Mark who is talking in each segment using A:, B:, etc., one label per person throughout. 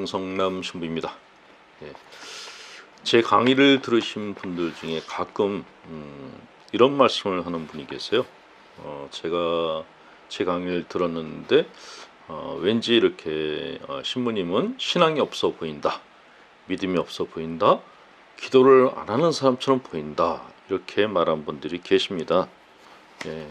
A: 영성남 신부입니다. 예, 제 강의를 들으신 분들 중에 가끔 이런 말씀을 하는 분이 계세요. 제가 제 강의를 들었는데 왠지 이렇게 신부님은 신앙이 없어 보인다, 믿음이 없어 보인다, 기도를 안 하는 사람처럼 보인다, 이렇게 말한 분들이 계십니다. 예,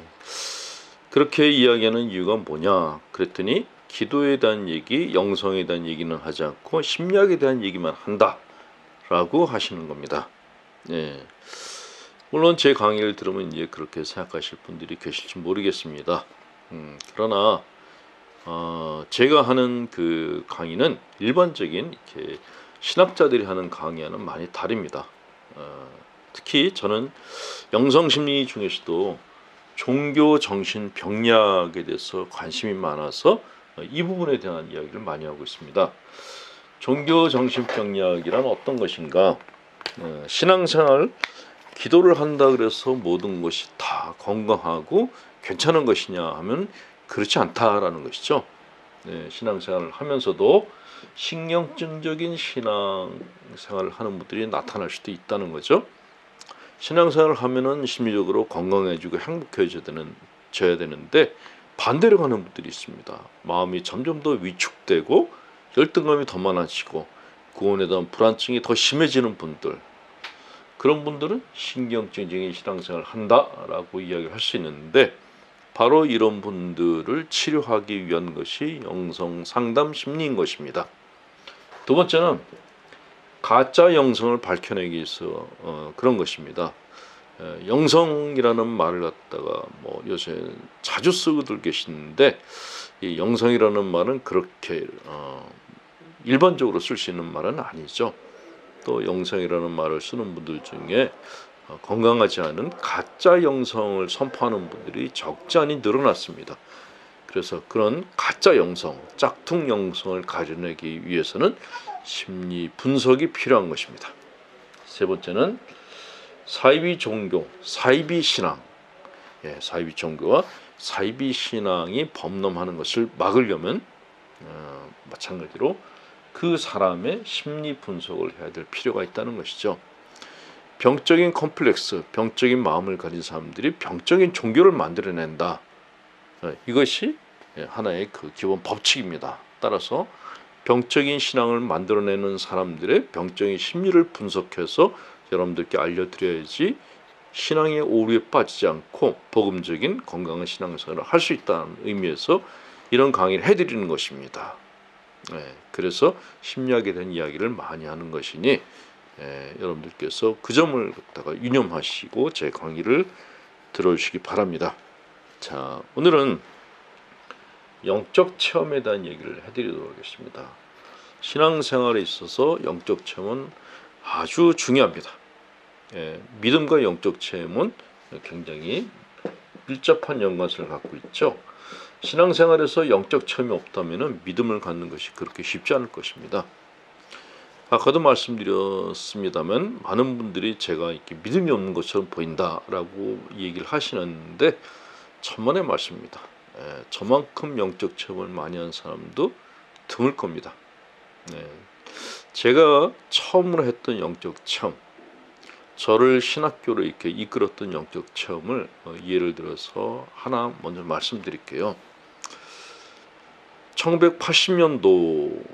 A: 그렇게 이야기하는 이유가 뭐냐 그랬더니 기도에 대한 얘기, 영성에 대한 얘기는 하지 않고 심리학에 대한 얘기만 한다라고 하시는 겁니다. 예. 물론 제 강의를 들으면 이제 그렇게 생각하실 분들이 계실지 모르겠습니다. 그러나 제가 하는 그 강의는 일반적인 이렇게 신학자들이 하는 강의와는 많이 다릅니다. 특히 저는 영성심리 중에서도 종교 정신 병리학에 대해서 관심이 많아서 이 부분에 대한 이야기를 많이 하고 있습니다. 종교 정신 병리학이란 어떤 것인가? 신앙생활, 기도를 한다 그래서 모든 것이 다 건강하고 괜찮은 것이냐 하면 그렇지 않다라는 것이죠. 신앙생활을 하면서도 신경증적인 신앙생활을 하는 분들이 나타날 수도 있다는 거죠. 신앙생활을 하면은 심리적으로 건강해지고 행복해져야 되는데 반대로 가는 분들이 있습니다. 마음이 점점 더 위축되고 열등감이 더 많아지고 그원에 대한 불안증이 더 심해지는 분들, 그런 분들은 신경증적인 신앙생활을 한다라고 이야기를 할 수 있는데, 바로 이런 분들을 치료하기 위한 것이 영성상담 심리인 것입니다. 두 번째는 가짜 영성을 밝혀내기 위해서 그런 것입니다. 영성이라는 말을 갖다가 요새 자주 쓰고들 계시는데, 이 영성이라는 말은 그렇게 일반적으로 쓸 수 있는 말은 아니죠. 또 영성이라는 말을 쓰는 분들 중에 건강하지 않은 가짜 영성을 선포하는 분들이 적지 않이 늘어났습니다. 그래서 그런 가짜 영성, 짝퉁 영성을 가려내기 위해서는 심리 분석이 필요한 것입니다. 세 번째는 사이비 종교, 사이비 신앙, 사이비 종교와 사이비 신앙이 범람하는 것을 막으려면 마찬가지로 그 사람의 심리 분석을 해야 될 필요가 있다는 것이죠. 병적인 컴플렉스, 병적인 마음을 가진 사람들이 병적인 종교를 만들어낸다. 이것이 하나의 그 기본 법칙입니다. 따라서 병적인 신앙을 만들어내는 사람들의 병적인 심리를 분석해서 여러분들께 알려드려야지 신앙의 오류에 빠지지 않고 복음적인 건강한 신앙생활을 할 수 있다는 의미에서 이런 강의를 해드리는 것입니다. 그래서 심리학에 대한 이야기를 많이 하는 것이니 여러분들께서 그 점을 갖다가 유념하시고 제 강의를 들어주시기 바랍니다. 자, 오늘은 영적 체험에 대한 얘기를 해드리도록 하겠습니다. 신앙생활에 있어서 영적 체험은 아주 중요합니다. 믿음과 영적 체험은 굉장히 밀접한 연관성을 갖고 있죠. 신앙생활에서 영적 체험이 없다면 믿음을 갖는 것이 그렇게 쉽지 않을 것입니다. 아까도 말씀드렸습니다만 많은 분들이 제가 이렇게 믿음이 없는 것처럼 보인다라고 얘기를 하시는데 천만의 말씀입니다. 저만큼 영적 체험을 많이 한 사람도 드물 겁니다. 제가 처음으로 했던 영적 체험, 저를 신학교로 이렇게 이끌었던 영적 체험을 예를 들어서 하나 먼저 말씀드릴게요. 1980년도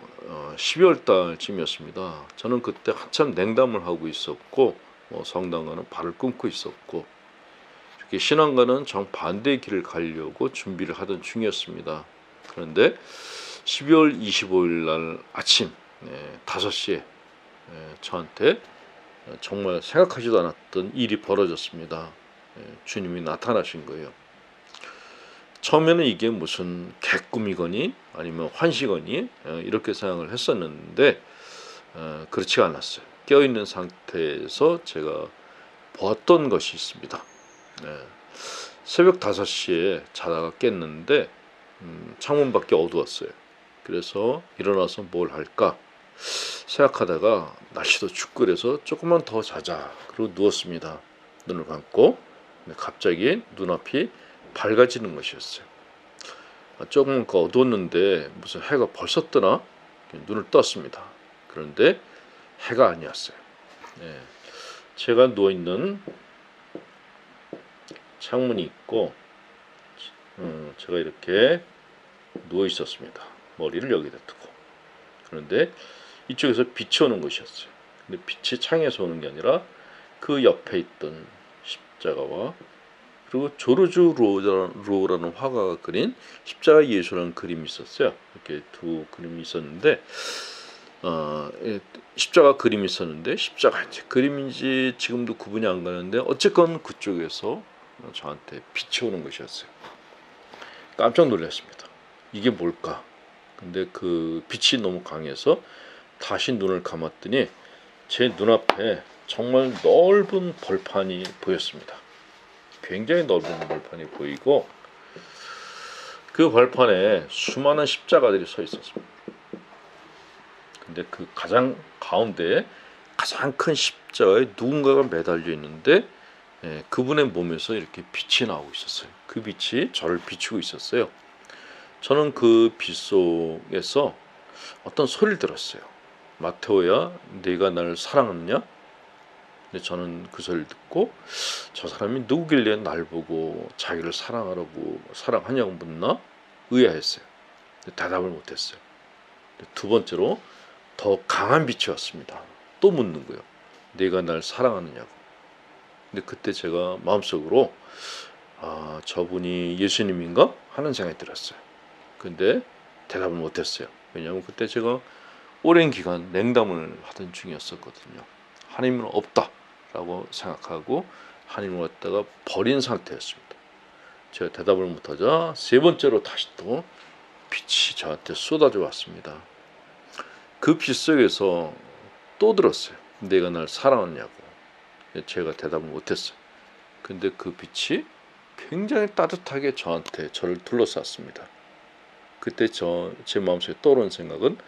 A: 12월 달쯤이었습니다. 저는 그때 한참 냉담을 하고 있었고 성당가는 발을 끊고 있었고 이렇게 신앙가는 정반대의 길을 가려고 준비를 하던 중이었습니다. 그런데 12월 25일 날 아침 5시에 저한테 정말 생각하지도 않았던 일이 벌어졌습니다. 주님이 나타나신 거예요. 처음에는 이게 무슨 개꿈이거니 아니면 환시거니 이렇게 생각을 했었는데 그렇지가 않았어요. 깨어있는 상태에서 제가 보았던 것이 있습니다. 새벽 5시에 자다가 깼는데 창문밖에 어두웠어요. 그래서 일어나서 뭘 할까 생각하다가 날씨도 춥고 그래서 조금만 더 자자 그러고 누웠습니다. 눈을 감고 갑자기 눈앞이 밝아지는 것이었어요. 조금 어두웠는데 무슨 해가 벌써 뜨나 눈을 떴습니다. 그런데 해가 아니었어요. 예, 제가 누워있는 창문이 있고 제가 이렇게 누워 있었습니다. 머리를 여기다 두고. 그런데 이쪽에서 빛이 오는 것이었어요. 근데 빛이 창에서 오는 게 아니라 그 옆에 있던 십자가와 그리고 조르주 루오라는 화가가 그린 십자가 예수라는 그림이 있었어요. 이렇게 두 그림이 있었는데 십자가 그림이 있었는데 십자가인지 그림인지 지금도 구분이 안 가는데 어쨌건 그쪽에서 저한테 빛이 오는 것이었어요. 깜짝 놀랐습니다. 이게 뭘까? 근데 그 빛이 너무 강해서 다시 눈을 감았더니 제 눈앞에 정말 넓은 벌판이 보였습니다. 굉장히 넓은 벌판이 보이고 그 벌판에 수많은 십자가들이 서 있었습니다. 근데 그 가장 가운데에 가장 큰 십자가에 누군가가 매달려 있는데 그분의 몸에서 이렇게 빛이 나오고 있었어요. 그 빛이 저를 비추고 있었어요. 저는 그 빛 속에서 어떤 소리를 들었어요. 마테오야, 네가 나를 사랑하느냐? 근데 저는 그 소리를 듣고 저 사람이 누구길래 날 보고 자기를 사랑하냐고 묻나? 의아했어요. 대답을 못했어요. 두 번째로 더 강한 빛이 왔습니다. 또 묻는 거예요. 네가 날 사랑하느냐고. 근데 그때 제가 마음속으로 저분이 예수님인가? 하는 생각이 들었어요. 근데 대답을 못했어요. 왜냐하면 그때 제가 오랜 기간 냉담을 하던 중이었었거든요. 하나님은 없다라고 생각하고 하나님을 갖다가 버린 상태였습니다. 제가 대답을 못하자 세 번째로 다시 또 빛이 저한테 쏟아져 왔습니다. 그 빛 속에서 또 들었어요. 내가 날 사랑하냐고. 제가 대답을 못했어요. 근데 그 빛이 굉장히 따뜻하게 저를 둘러쌌습니다. 그때 제 마음속에 떠오른 생각은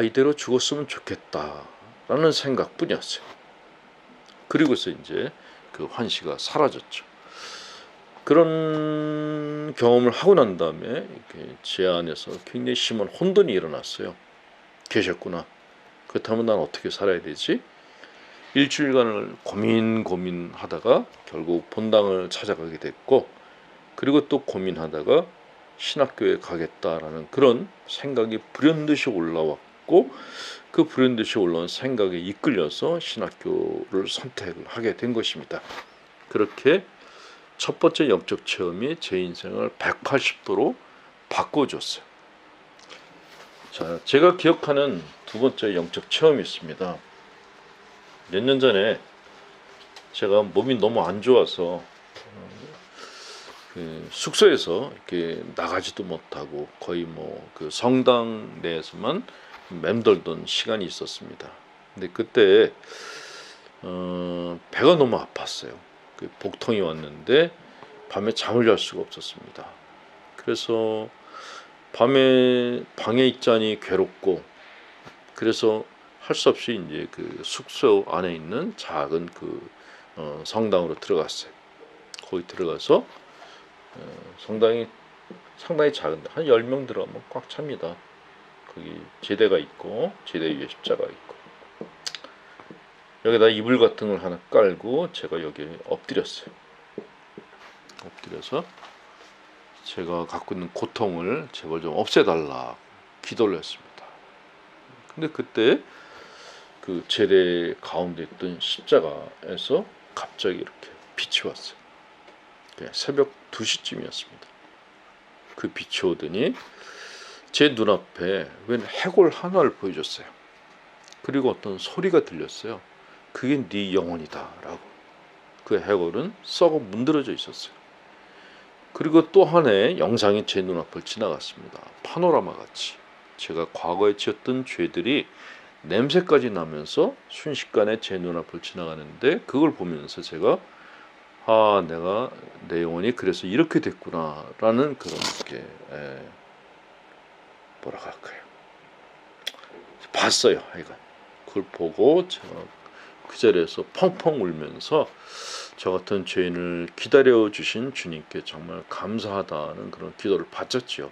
A: 이대로 죽었으면 좋겠다라는 생각뿐이었어요. 그리고서 이제 그 환시가 사라졌죠. 그런 경험을 하고 난 다음에 제 안에서 굉장히 심한 혼돈이 일어났어요. 계셨구나. 그렇다면 난 어떻게 살아야 되지? 일주일간을 고민하다가 결국 본당을 찾아가게 됐고 그리고 또 고민하다가 신학교에 가겠다라는 그런 생각이 불현듯이 올라왔고 그 불현듯이 올라온 생각에 이끌려서 신학교를 선택을 하게 된 것입니다. 그렇게 첫 번째 영적 체험이 제 인생을 180도로 바꿔줬어요. 자, 제가 기억하는 두 번째 영적 체험이 있습니다. 몇 년 전에 제가 몸이 너무 안 좋아서 숙소에서 이렇게 나가지도 못하고 거의 그 성당 내에서만 맴돌던 시간이 있었습니다. 근데 그때 배가 너무 아팠어요. 그 복통이 왔는데 밤에 잠을 잘 수가 없었습니다. 그래서 밤에 방에 있자니 괴롭고 그래서 할 수 없이 이제 그 숙소 안에 있는 작은 그 성당으로 들어갔어요. 거기 들어가서 상당히 작은데 한 10명 들어가면 꽉 찹니다. 거기 제대가 있고 제대 위에 십자가 있고 여기다 이불 같은 걸 하나 깔고 제가 여기에 엎드렸어요. 엎드려서 제가 갖고 있는 고통을 제발 좀 없애달라 기도를 했습니다. 근데 그때 그 제대 가운데 있던 십자가에서 갑자기 이렇게 빛이 왔어요. 새벽 2시쯤이었습니다. 그 빛이 오더니 제 눈앞에 웬 해골 하나를 보여줬어요. 그리고 어떤 소리가 들렸어요. 그게 네 영혼이다 라고. 그 해골은 썩어 문드러져 있었어요. 그리고 또 하나의 영상이 제 눈앞을 지나갔습니다. 파노라마 같이 제가 과거에 지었던 죄들이 냄새까지 나면서 순식간에 제 눈앞을 지나가는데 그걸 보면서 제가 내가 내 영혼이 그래서 이렇게 됐구나 라는 그런 게 뭐라고 할까요? 봤어요. 하여간 그걸 보고 제가 그 자리에서 펑펑 울면서 저 같은 죄인을 기다려주신 주님께 정말 감사하다는 그런 기도를 바쳤지요.